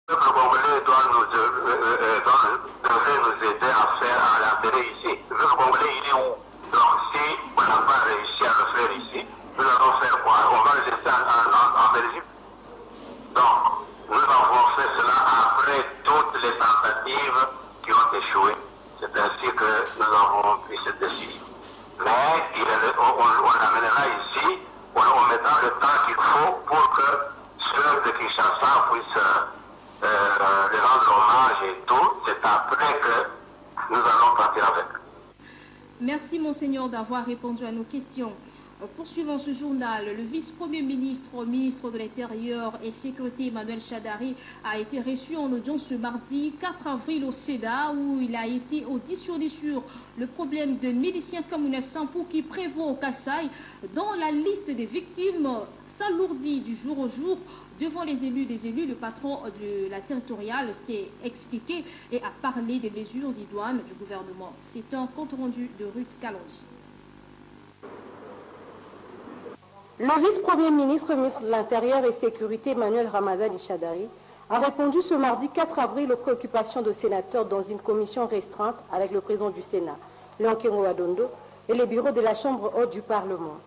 Le peuple congolais devrait nous aider à l'intérêt ici. Le peuple congolais, il est où? Donc, si on n'a pas réussi à le faire ici, nous allons faire quoi? On va le laisser en Belgique. Donc, nous avons fait cela après toutes les tentatives qui ont échoué. C'est ainsi que nous avons pris cette décision. Mais on l'amènera ici, on mettra le temps qu'il faut pour que ceux de Kinshasa puissent les rendre hommage et tout. C'est après que nous allons partir avec. Merci, Monseigneur, d'avoir répondu à nos questions. Poursuivant ce journal, le vice-premier ministre, ministre de l'Intérieur et Sécurité, Emmanuel Shadari, a été reçu en audience ce mardi 4 avril au Sénat, où il a été auditionné sur le problème des miliciens Kamuna Sampou qui prévaut au Kasaï, dont la liste des victimes s'alourdit du jour au jour. Devant les élus le patron de la territoriale s'est expliqué et a parlé des mesures idoines du gouvernement. C'est un compte-rendu de Ruth Kalonji. Le vice-premier ministre, ministre de l'Intérieur et Sécurité, Emmanuel Ramazani Shadari, a répondu ce mardi 4 avril aux préoccupations de sénateurs dans une commission restreinte avec le président du Sénat, Léon Kengo-Adondo, et les bureaux de la Chambre haute du Parlement.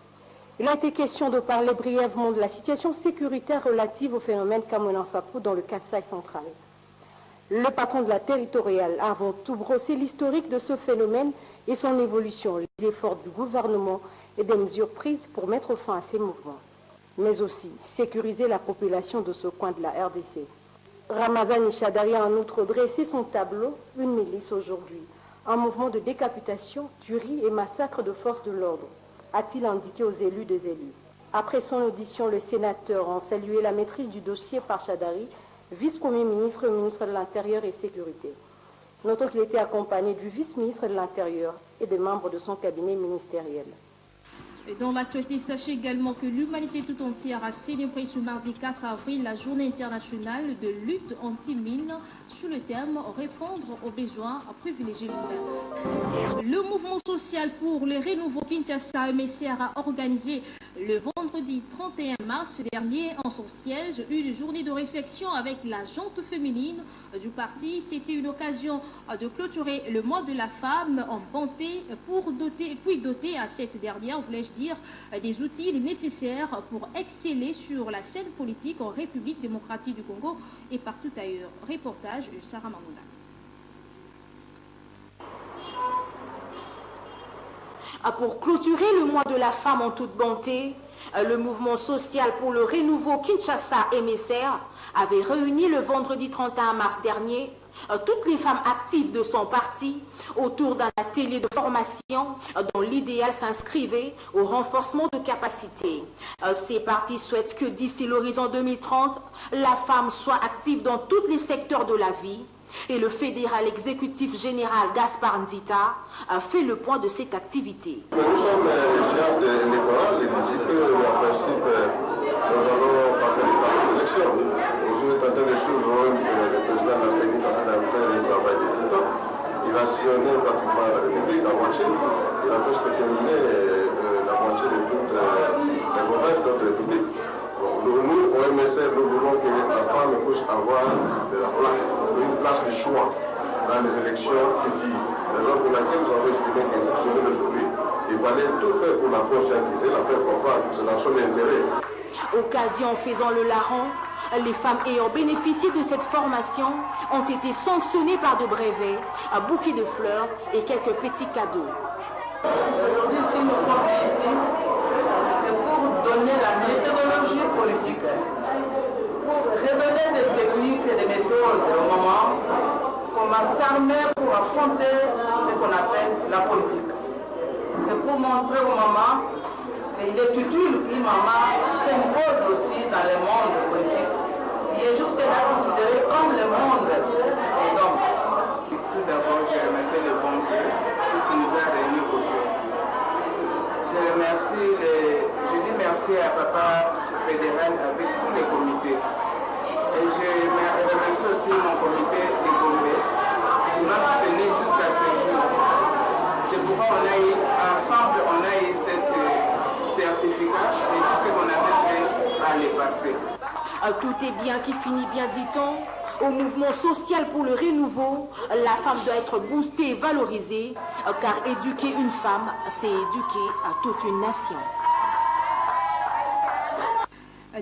Il a été question de parler brièvement de la situation sécuritaire relative au phénomène Kamuna Sampou dans le Kasaï central. Le patron de la territoriale a avant tout brossé l'historique de ce phénomène et son évolution, les efforts du gouvernement et des mesures prises pour mettre fin à ces mouvements, mais aussi sécuriser la population de ce coin de la RDC. Ramazani Shadari a en outre dressé son tableau, une milice aujourd'hui, un mouvement de décapitation, tuerie et massacre de forces de l'ordre, a-t-il indiqué aux élus des élus. Après son audition, les sénateurs ont salué la maîtrise du dossier par Shadari, vice-premier ministre, ministre de l'Intérieur et Sécurité. Notons qu'il était accompagné du vice-ministre de l'Intérieur et des membres de son cabinet ministériel. Et dans l'actualité, sachez également que l'humanité tout entière a célébré ce mardi 4 avril la journée internationale de lutte anti-mine sous le thème « Répondre aux besoins à privilégier l'humain ». Le mouvement social pour le renouveau Kinshasa MSR a organisé le vendredi 31 mars dernier en son siège une journée de réflexion avec la jante féminine du parti. C'était une occasion de clôturer le mois de la femme en bonté puis doter à cette dernière, voulais-je dire, des outils nécessaires pour exceller sur la scène politique en République démocratique du Congo et partout ailleurs. Reportage de Sarah Mamoula. Pour clôturer le mois de la femme en toute bonté, le mouvement social pour le renouveau Kinshasa MSR avait réuni le vendredi 31 mars dernier toutes les femmes actives de son parti autour d'un atelier de formation dont l'idéal s'inscrivait au renforcement de capacités. Ces partis souhaitent que d'ici l'horizon 2030, la femme soit active dans tous les secteurs de la vie. Et le fédéral exécutif général Gaspard Nzita a fait le point de cette activité. Nous sommes l'échéance électorale et d'ici peu, en principe, nous allons passer les élections. Aujourd'hui, étant les choses, le président de la Sécurité est en train de faire un travail de titan. Il a sillonné pratiquement la République, la moitié. Il a presque terminé la moitié de toutes les provinces de notre République. Nous, au MSR, nous voulons que la femme puisse avoir de la place, une place de choix dans les élections futures. Raison pour laquelle nous avons estimé que cette semaine d'aujourd'hui, il fallait tout faire pour la conscientiser, la faire comprendre que c'est dans son intérêt. Occasion faisant le larron, les femmes ayant bénéficié de cette formation ont été sanctionnées par de brevets, un bouquet de fleurs et quelques petits cadeaux. Aujourd'hui, si nous sommes ici, c'est pour donner la méthodologie politique, pour révéler des techniques et des méthodes au moment, comment s'armer pour affronter ce qu'on appelle la politique. C'est pour montrer au moment qu'il est utile qu'une maman s'impose aussi dans le monde politique, qui est jusque-là considéré comme le monde des hommes. Tout d'abord, je remercie le bon Dieu pour ce qu'il nous a réunis aujourd'hui. Je dis merci à Papa fédéral avec tous les comités. Et je remercie aussi mon comité de Gombe qui m'a soutenu jusqu'à ce jour. C'est pourquoi ensemble, on a eu cette certificat et tout ce qu'on avait fait à le passé. Tout est bien qui finit bien, dit-on. Au mouvement social pour le renouveau, la femme doit être boostée et valorisée, car éduquer une femme, c'est éduquer toute une nation.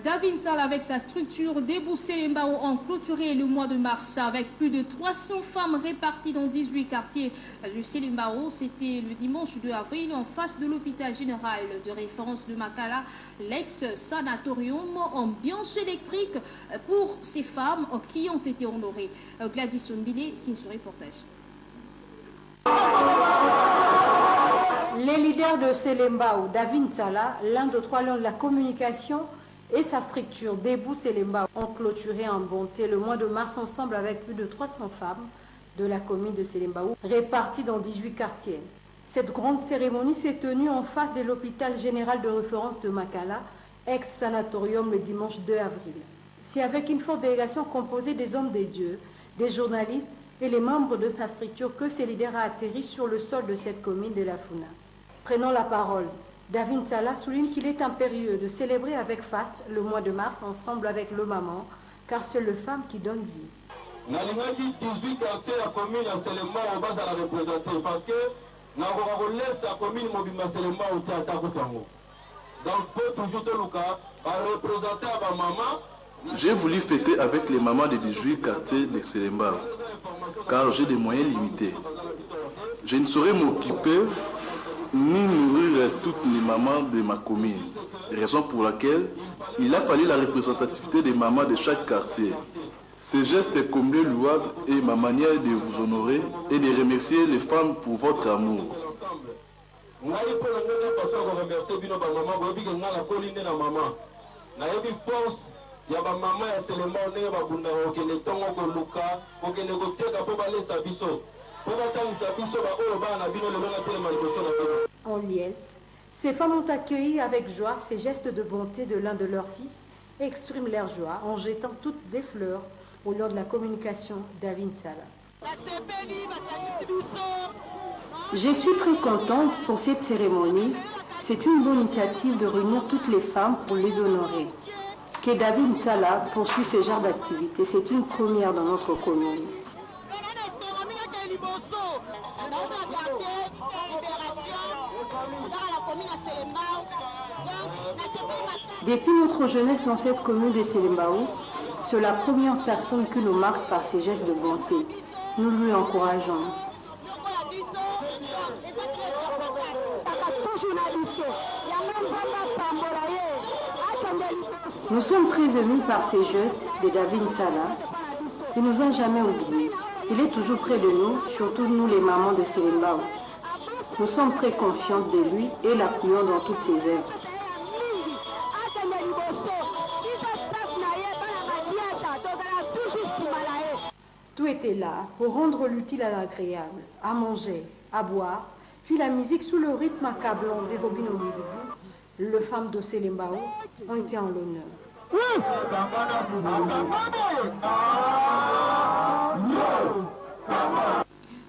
David Sall, avec sa structure Debout Selembao, ont clôturé le mois de mars avec plus de 300 femmes réparties dans 18 quartiers de Selembao. C'était le dimanche 2 avril en face de l'hôpital général de référence de Makala, l'ex-sanatorium, ambiance électrique pour ces femmes qui ont été honorées. Gladys Onbile signe ce reportage. Les leaders de Selembao, David Sala, l'un des 3 lions de la communication, et sa structure Debout Selembao ont clôturé en bonté le mois de mars ensemble avec plus de 300 femmes de la commune de Selembao réparties dans 18 quartiers. Cette grande cérémonie s'est tenue en face de l'hôpital général de référence de Makala, ex-sanatorium, le dimanche 2 avril. C'est avec une forte délégation composée des hommes des dieux, des journalistes et les membres de sa structure que ces leaders a atterri sur le sol de cette commune de la Funa. Prenant la parole, David Sala souligne qu'il est impérieux de célébrer avec faste le mois de mars ensemble avec le maman, car c'est le femme qui donne vie. Dans les 18 quartiers, la commune a seulement on va la représenter parce que la commune mobile seulement aussi à Takutango. Donc, peut toujours te Luka, à représenter à ma maman. J'ai voulu fêter avec les mamans des 18 quartiers de Selembao, car j'ai des moyens limités. Je ne saurais m'occuper ni nourrir toutes les mamans de ma commune, raison pour laquelle il a fallu la représentativité des mamans de chaque quartier. Ce geste est comblé louable et ma manière de vous honorer et de remercier les femmes pour votre amour. En liesse, ces femmes ont accueilli avec joie ces gestes de bonté de l'un de leurs fils et expriment leur joie en jetant toutes des fleurs au lieu de la communication David Sala. Je suis très contente pour cette cérémonie. C'est une bonne initiative de réunir toutes les femmes pour les honorer. Que David Sala poursuit ce genre d'activité, c'est une première dans notre commune. Depuis notre jeunesse dans cette commune de Selembao, c'est la première personne qui nous marque par ses gestes de bonté. Nous lui encourageons. Nous sommes très émus par ces gestes de David Sala. Il ne nous a jamais oubliés. Il est toujours près de nous, surtout nous les mamans de Selembao. Nous sommes très confiantes de lui et l'appuyons dans toutes ses œuvres. Tout était là pour rendre l'utile à l'agréable, à manger, à boire, puis la musique sous le rythme accablant des bobines au début. Les femmes de Selembao ont été en l'honneur.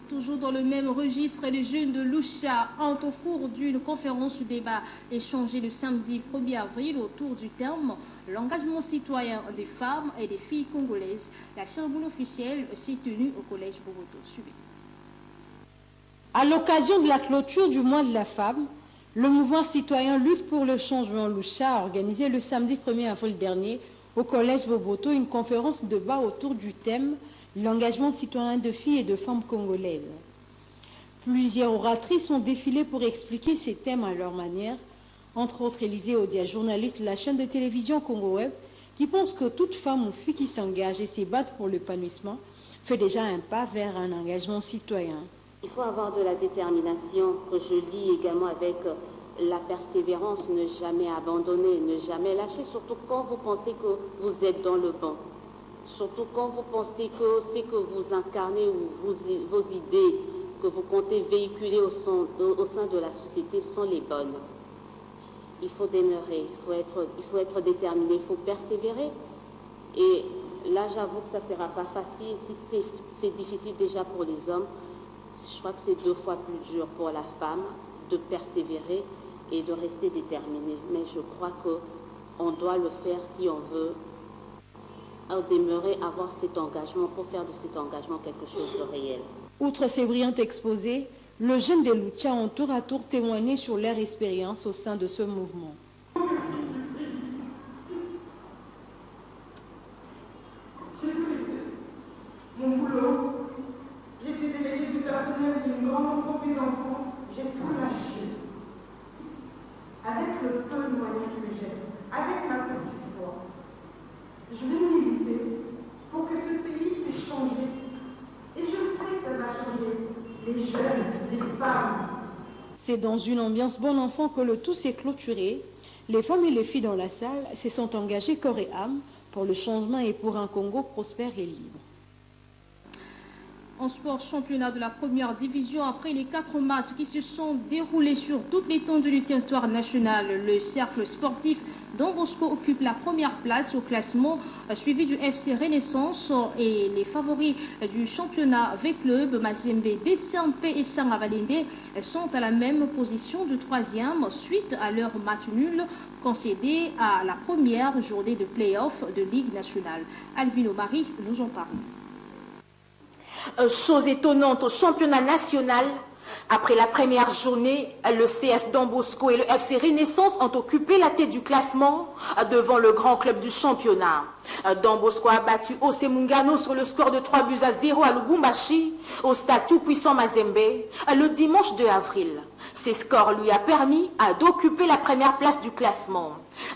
Toujours dans le même registre, les jeunes de Lucha ont au cours d'une conférence débat échangé le samedi 1er avril autour du terme l'engagement citoyen des femmes et des filles congolaises. La cérémonie officielle s'est tenue au collège Boboto. Suivez. À l'occasion de la clôture du mois de la femme, le mouvement citoyen Lutte pour le changement Lucha a organisé le samedi 1er avril dernier au collège Boboto une conférence débat autour du thème l'engagement citoyen de filles et de femmes congolaises. Plusieurs oratrices ont défilé pour expliquer ces thèmes à leur manière, entre autres Élisée Odia, journaliste de la chaîne de télévision Congo Web, qui pense que toute femme ou fille qui s'engage et se bat pour l'épanouissement fait déjà un pas vers un engagement citoyen. Il faut avoir de la détermination, que je lis également avec la persévérance, ne jamais abandonner, ne jamais lâcher, surtout quand vous pensez que vous êtes dans le bon. Surtout quand vous pensez que ce que vous incarnez ou vos idées que vous comptez véhiculer au sein de la société sont les bonnes. Il faut demeurer, il faut être déterminé, il faut persévérer. Et là, j'avoue que ça ne sera pas facile. Si c'est difficile déjà pour les hommes, je crois que c'est 2 fois plus dur pour la femme de persévérer et de rester déterminée. Mais je crois qu'on doit le faire si on veut demeurer avoir cet engagement pour faire de cet engagement quelque chose de réel. Outre ces brillants exposés, le jeune des Lucha ont tour à tour témoigné sur leur expérience au sein de ce mouvement. J'ai tout laissé. Mon boulot, j'étais déléguée du personnel d'une grande entreprise en France, j'ai tout lâché. Avec le peu de moyens que j'ai, avec ma petite voix, je vais militer pour que ce pays puisse changer. Et je sais que ça va changer. Les jeunes, les femmes. C'est dans une ambiance bon enfant que le tout s'est clôturé. Les femmes et les filles dans la salle se sont engagées corps et âme pour le changement et pour un Congo prospère et libre. En sport, championnat de la première division, après les 4 matchs qui se sont déroulés sur toute l'étendue du territoire national, le cercle sportif Don Bosco occupe la première place au classement, suivi du FC Renaissance et les favoris du championnat V-Club, Mazembe, DSMP et Sangabalende sont à la même position du 3e suite à leur match nul concédé à la première journée de play-off de Ligue nationale. Albino Marie nous en parle. Chose étonnante au championnat national, après la première journée, le CS Don Bosco et le FC Renaissance ont occupé la tête du classement devant le grand club du championnat. Don Bosco a battu OC Mungano sur le score de 3-0 à Lubumbashi, au stade tout-puissant Mazembe, le dimanche 2 avril. Ces scores lui a permis d'occuper la première place du classement.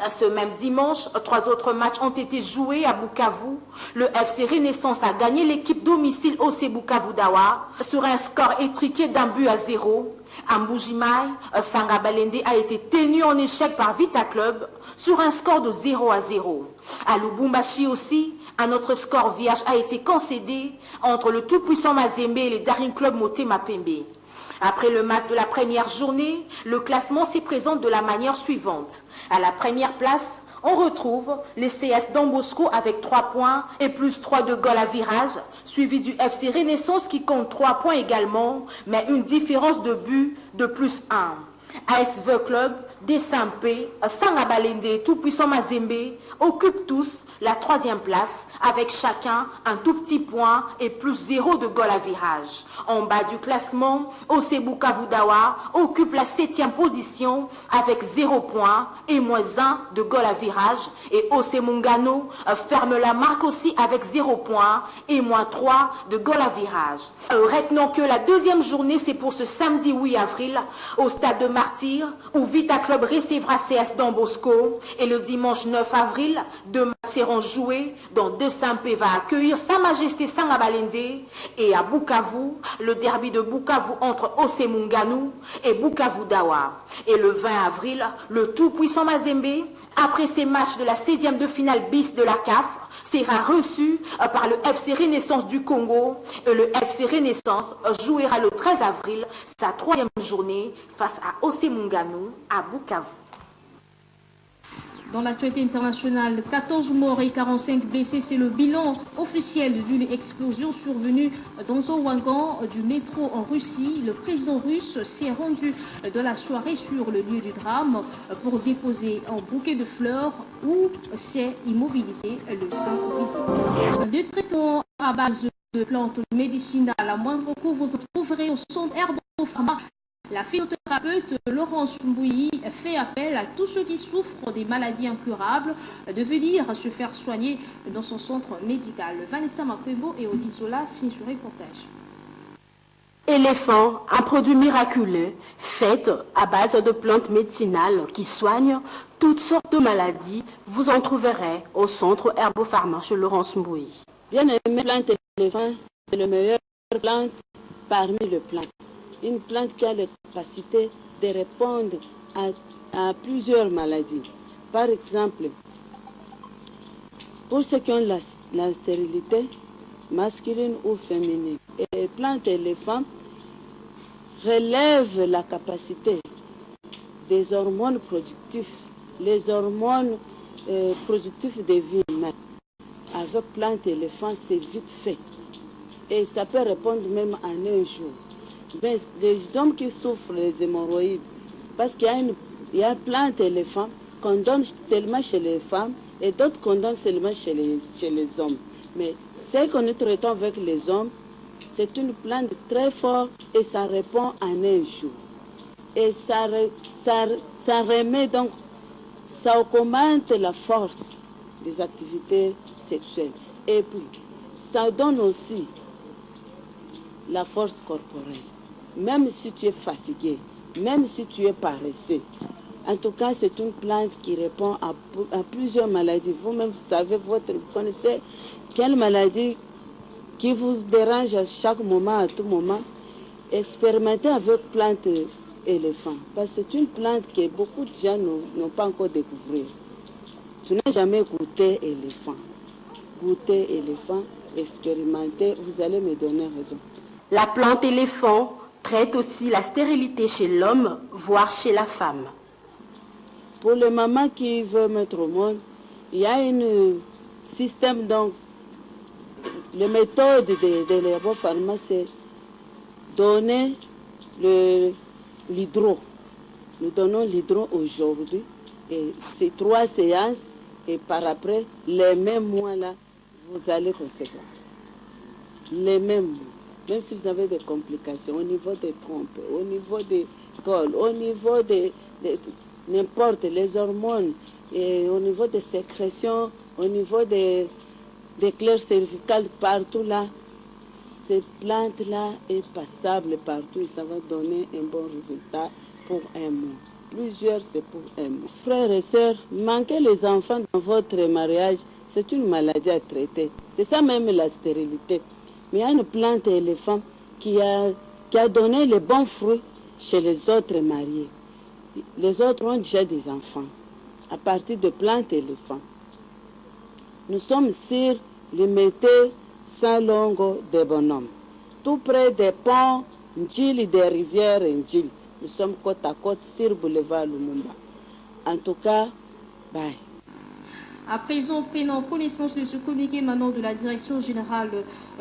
Ce même dimanche, 3 autres matchs ont été joués à Bukavu. Le FC Renaissance a gagné l'équipe domicile OC Bukavu Dawa sur un score étriqué d'1-0. À Mbujimai, Sangabalende a été tenu en échec par Vita Club sur un score de 0-0. À Lubumbashi aussi, un autre score vierge a été concédé entre le tout-puissant Mazembe et les Daring Club Motema Pembe. Après le match de la première journée, le classement se présente de la manière suivante. À la première place, on retrouve les CS Don Bosco avec 3 points et plus 3 de goal à virage, suivi du FC Renaissance qui compte 3 points également, mais une différence de but de plus 1. ASV Club, DSMP, Sangabalende et tout-puissant Mazembe occupent tous la 3e place avec chacun un tout petit point et plus 0 de goal à virage. En bas du classement, OC Bukavu Dawa occupe la 7e position avec 0 points et moins 1 de goal à virage et OC Mungano ferme la marque aussi avec 0 points et moins 3 de goal à virage. Retenons que la 2e journée c'est pour ce samedi 8 avril au stade de Martyr où Vita Club recevra CS Don Bosco et le dimanche 9 avril, 2 matchs seront joués dont DSMP va accueillir Sa Majesté Sangabalende et à Bukavu, le derby de Bukavu entre OC Mungano et Bukavu Dawa. Et le 20 avril, le tout-puissant Mazembe, après ses matchs de la 16e de finale bis de la CAF, sera reçu par le FC Renaissance du Congo et le FC Renaissance jouera le 13 avril sa 3e journée face à OC Mungano à Bukavu. Dans l'actualité internationale, 14 morts et 45 blessés, c'est le bilan officiel d'une explosion survenue dans un wagon du métro en Russie. Le président russe s'est rendu de la soirée sur le lieu du drame pour déposer un bouquet de fleurs où s'est immobilisé le train visite. Le traitement à base de plantes médicinales à moindre coût, vous en trouverez au centre Herbopharma. La phytothérapeute Laurence Mbouyi fait appel à tous ceux qui souffrent des maladies incurables de venir se faire soigner dans son centre médical. Vanessa Makwebo et Odizola signent ce reportage. Éléphant, un produit miraculeux fait à base de plantes médicinales qui soignent toutes sortes de maladies. Vous en trouverez au centre Herbopharma chez Laurence Mbouyi. Bien aimé, plante éléphant, c'est le meilleur plante parmi les plantes. Une plante qui a la capacité de répondre à plusieurs maladies. Par exemple, pour ceux qui ont la stérilité masculine ou féminine, les plantes éléphants relèvent la capacité des hormones productives, les hormones productives des vies humaines. Avec plante éléphant, c'est vite fait. Et ça peut répondre même en un jour. Mais les hommes qui souffrent des hémorroïdes, parce qu'il y a une plante éléphant qu'on donne seulement chez les femmes et d'autres condamnent seulement chez les hommes. Mais ce que nous traitons avec les hommes, c'est une plante très forte et ça répond en un jour. Et ça remet donc, ça augmente la force des activités sexuelles. Et puis, ça donne aussi la force corporelle. Même si tu es fatigué, même si tu es paresseux. En tout cas, c'est une plante qui répond à plusieurs maladies. Vous-même, vous savez, vous connaissez quelle maladie qui vous dérange à chaque moment, à tout moment. Expérimentez avec plante éléphant. Parce que c'est une plante que beaucoup de gens n'ont pas encore découvert. Tu n'as jamais goûté éléphant. Goûtez éléphant, expérimentez, vous allez me donner raison. La plante éléphant traite aussi la stérilité chez l'homme, voire chez la femme. Pour les mamans qui veulent mettre au monde, il y a un système, donc, la méthode de l'herbopharma, c'est donner l'hydro. Nous donnons l'hydro aujourd'hui, et c'est 3 séances, et par après, les mêmes mois-là, vous allez recevoir. Les mêmes mois. Même si vous avez des complications au niveau des trompes, au niveau des cols, au niveau de n'importe les hormones, et au niveau des sécrétions, au niveau des clés cervicales, partout là, cette plante-là est passable partout et ça va donner un bon résultat pour un mois. Plusieurs, c'est pour un mois. Frères et sœurs, manquer les enfants dans votre mariage, c'est une maladie à traiter. C'est ça même la stérilité. Mais il y a une plante éléphant qui a donné les bons fruits chez les autres mariés. Les autres ont déjà des enfants à partir de plantes éléphants. Nous sommes sur les métiers Saint-Longo des bonhommes, tout près des ponts Ndjili et des rivières Ndjili. Nous sommes côte à côte sur boulevard Lumumba. En tout cas, bye. À présent, prenons connaissance de ce communiqué émanant de la Direction générale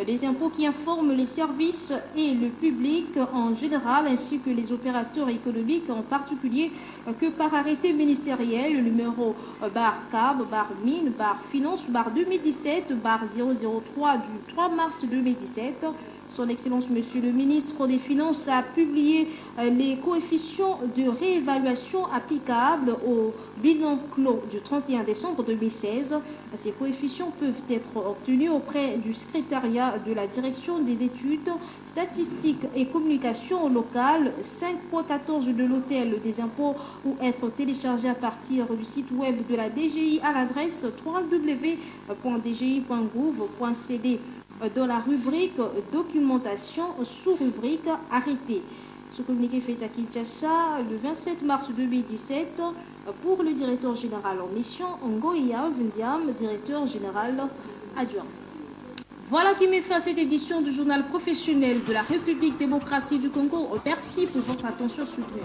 des impôts qui informe les services et le public en général ainsi que les opérateurs économiques en particulier que par arrêté ministériel numéro /CAB /Mine /Finance /2017 /003 du 3 mars 2017, Son Excellence Monsieur le Ministre des Finances a publié les coefficients de réévaluation applicables au bilan clos du 31 décembre 2016. Ces coefficients peuvent être obtenus auprès du secrétariat de la Direction des études, statistiques et communications locales 5.14 de l'hôtel des impôts ou être téléchargés à partir du site web de la DGI à l'adresse www.dgi.gouv.cd dans la rubrique documentation sous-rubrique arrêté. Ce communiqué fait à Kinshasa le 27 mars 2017 pour le directeur général en mission, Ngoïa Vendiam, directeur général adjoint. Voilà qui met fin à cette édition du journal professionnel de la République démocratique du Congo. Merci pour votre attention soutenue.